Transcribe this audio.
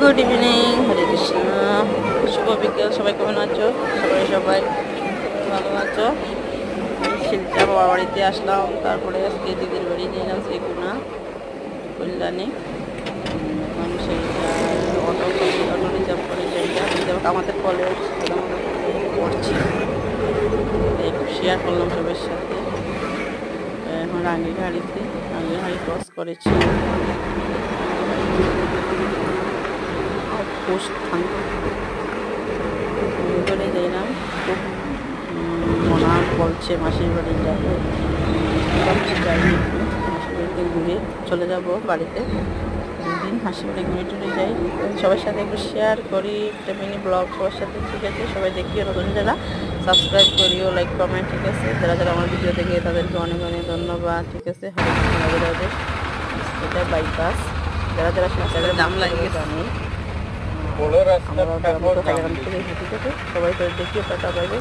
Good evening, হরে কৃষ্ণ, শুভ বিকেল। সবাই কেমন আছো? সবাই ভালো আছো? শিলচা বাবার বাড়িতে আসলাম, তারপরে আজকে দিদির বাড়ি নিলাম শ্রীকুনা কল্যাণী। মানুষের অটো রিজার্ভ করে আমাদের কলেজ পড়ছি, একটু শেয়ার করলাম সবার সাথে। এখন রাঙ্গিহাড়ি ক্রস করেছি। ভিতরে যাইলাম, খুব মনা বলছে মাসির বাড়ি যাবো, ভাবছি যাই একটু মাসির বাড়িতে ঘুরে চলে যাব বাড়িতে। দুদিন মাসির বাড়ি ঘুরে টুরে যাই, সবার সাথে একটু শেয়ার করি, একটা মিনি ব্লগ সবার সাথে। ঠিক আছে, সবাই দেখিও, নতুন যারা সাবস্ক্রাইব করিও, লাইক কমেন্ট। ঠিক আছে, যারা যারা আমার ভিডিও দেখে তাদেরকে অনেক অনেক ধন্যবাদ। ঠিক আছে, এটা বাইপাস, যারা যারা শিক্ষার দাম লাগে জানি আমরা থেকে, ঠিক আছে, সবাই করে দেখিও, টাটা, বাইরে।